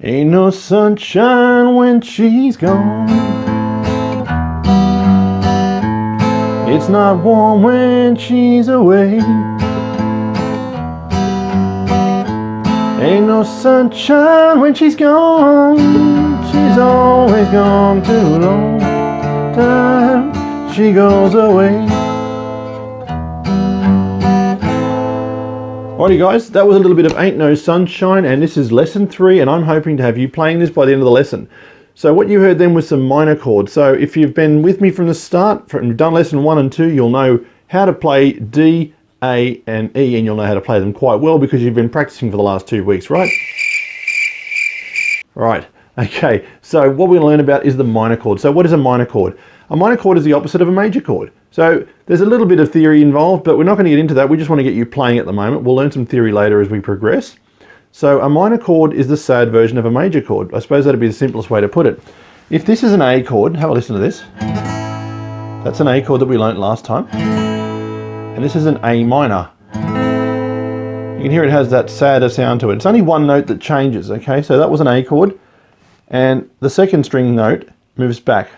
Ain't no sunshine when she's gone. It's not warm when she's away. Ain't no sunshine when she's gone. She's always gone too long. Time she goes away. Alrighty guys, that was a little bit of Ain't No Sunshine, and this is lesson 3, and I'm hoping to have you playing this by the end of the lesson. So what you heard then was some minor chords. So if you've been with me from the start, from done lesson 1 and 2, you'll know how to play D, A and E, and you'll know how to play them quite well because you've been practicing for the last 2 weeks, right? Right, okay, so what we're going to learn about is the minor chord. So what is a minor chord? A minor chord is the opposite of a major chord. So there's a little bit of theory involved, but we're not going to get into that. We just want to get you playing at the moment. We'll learn some theory later as we progress. So a minor chord is the sad version of a major chord. I suppose that'd be the simplest way to put it. If this is an A chord, have a listen to this. That's an A chord that we learnt last time. And this is an A minor. You can hear it has that sadder sound to it. It's only one note that changes, okay? So that was an A chord, and the second string note moves back.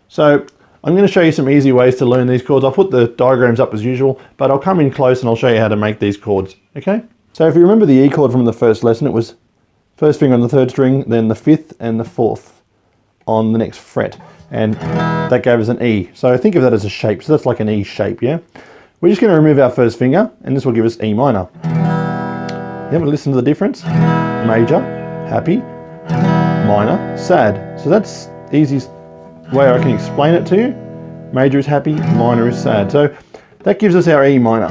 So I'm going to show you some easy ways to learn these chords. I'll put the diagrams up as usual, but I'll come in close and I'll show you how to make these chords, okay? So if you remember the E chord from the first lesson, it was first finger on the 3rd string, then the 5th and the 4th on the next fret, and that gave us an E. So think of that as a shape, so that's like an E shape, yeah? We're just going to remove our first finger, and this will give us E minor. You have to listen to the difference. Major, happy, minor, sad. So that's the easiest way I can explain it to you. Major is happy, minor is sad. So that gives us our E minor.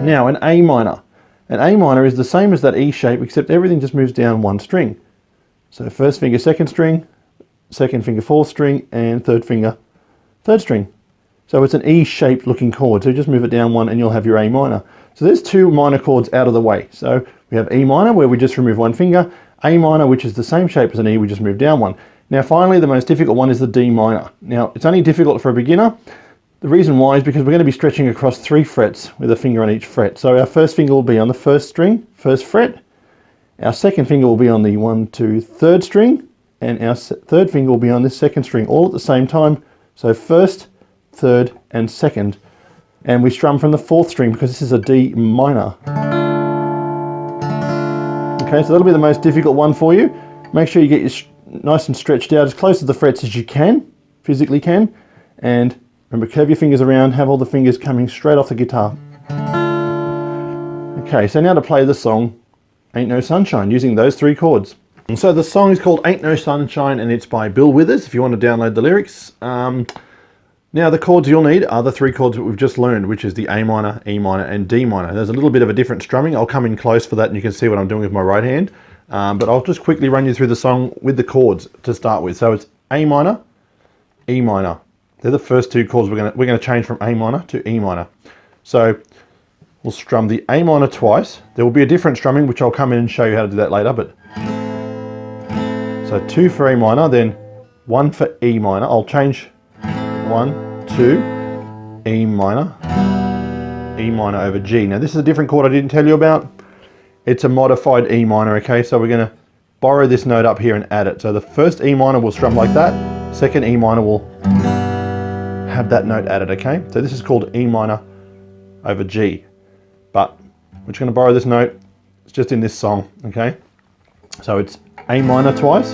Now an A minor. An A minor is the same as that E shape, except everything just moves down one string. So first finger 2nd string, second finger 4th string, and third finger 3rd string. So it's an E-shaped looking chord. So just move it down one and you'll have your A minor. So there's 2 minor chords out of the way. So we have E minor, where we just remove one finger. A minor, which is the same shape as an E, we just move down one. Now finally, the most difficult one is the D minor. Now it's only difficult for a beginner. The reason why is because we're going to be stretching across 3 frets with a finger on each fret. So our first finger will be on the 1st string, 1st fret. Our second finger will be on the 1, 2, 3rd string. And our 3rd finger will be on this 2nd string, all at the same time. So 1st, 3rd and 2nd. And we strum from the 4th string because this is a D minor. Okay, so that'll be the most difficult one for you. Make sure you get your nice and stretched out as close to the frets as you can, physically can. And remember, curve your fingers around, have all the fingers coming straight off the guitar. Okay, so now to play the song Ain't No Sunshine using those 3 chords. And so the song is called Ain't No Sunshine, and it's by Bill Withers if you want to download the lyrics. Now the chords you'll need are the 3 chords that we've just learned, which is the A minor, E minor and D minor. There's a little bit of a different strumming. I'll come in close for that and you can see what I'm doing with my right hand. But I'll just quickly run you through the song with the chords to start with. So it's A minor, E minor. They're the first 2 chords we're going to change from A minor to E minor. So we'll strum the A minor twice. There will be a different strumming, which I'll come in and show you how to do that later. But so 2 for A minor, then 1 for E minor. I'll change 1, 2, E minor over G. Now this is a different chord I didn't tell you about. It's a modified E minor, okay? So we're going to borrow this note up here and add it. So the first E minor will strum like that. Second E minor will have that note added, okay? So this is called E minor over G. But we're just going to borrow this note. It's just in this song, okay? So it's A minor twice,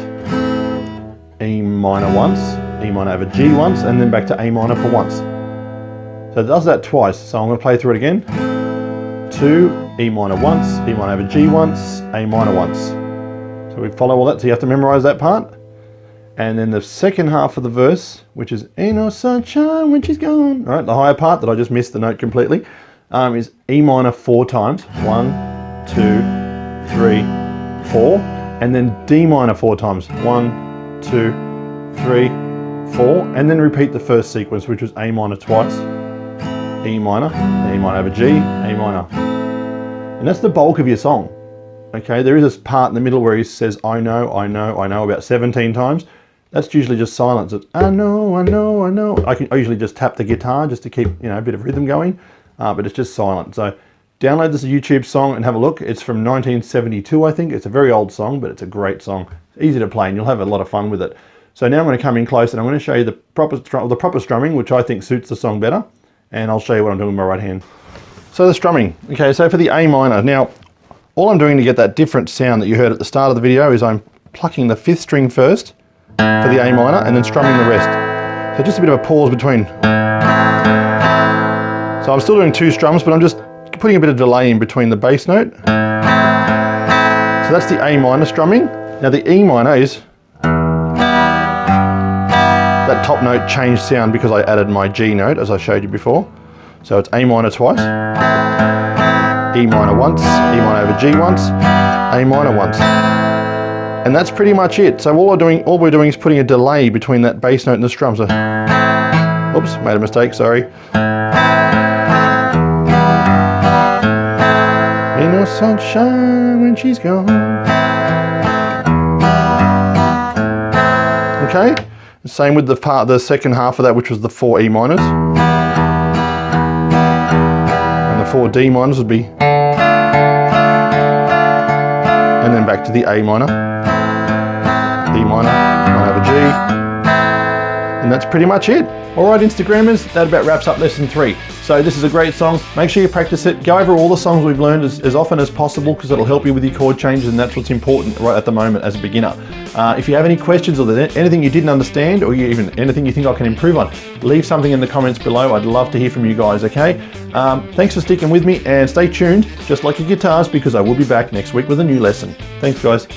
E minor once, E minor over G once, and then back to A minor for once. So it does that twice. So I'm going to play through it again. 2, E minor once, E minor over G once, A minor once. So we follow all that, so you have to memorize that part. And then the second half of the verse, which is Ain't No Sunshine When She's Gone. All right, the higher part that I just missed the note completely, is E minor 4 times. 1, 2, 3, 4. And then D minor 4 times. 1, 2, 3, 4, and then repeat the first sequence, which was A minor twice, E minor, E minor over G, A minor. And that's the bulk of your song. Okay, there is this part in the middle where he says, I know, I know, I know, about 17 times. That's usually just silence. It's, I know, I know, I know. I usually just tap the guitar just to keep, a bit of rhythm going, but it's just silent. So download this YouTube song and have a look. It's from 1972, I think. It's a very old song, but it's a great song. It's easy to play and you'll have a lot of fun with it. So now I'm going to come in close and I'm going to show you the proper strumming, which I think suits the song better. And I'll show you what I'm doing with my right hand. So the strumming. Okay, so for the A minor. Now, all I'm doing to get that different sound that you heard at the start of the video is I'm plucking the 5th string first for the A minor and then strumming the rest. So just a bit of a pause between. So I'm still doing 2 strums, but I'm just putting a bit of delay in between the bass note. So that's the A minor strumming. Now the E minor is that top note changed sound because I added my G note as I showed you before. So it's A minor twice, E minor once, E minor over G once, A minor once. And that's pretty much it. So all we're doing is putting a delay between that bass note and the strum. So, oops, made a mistake, sorry. Ain't no sunshine when she's gone. Okay, same with the second half of that, which was the 4 E minors. And the 4 D minors would be, and then back to the A minor, E minor, 1 over G, and that's pretty much it. Alright Instagrammers, that about wraps up lesson 3. So this is a great song. Make sure you practice it. Go over all the songs we've learned as often as possible because it'll help you with your chord changes, and that's what's important right at the moment as a beginner. If you have any questions or anything you didn't understand, or even anything you think I can improve on, leave something in the comments below. I'd love to hear from you guys, okay? Thanks for sticking with me and stay tuned, just like your guitars, because I will be back next week with a new lesson. Thanks guys.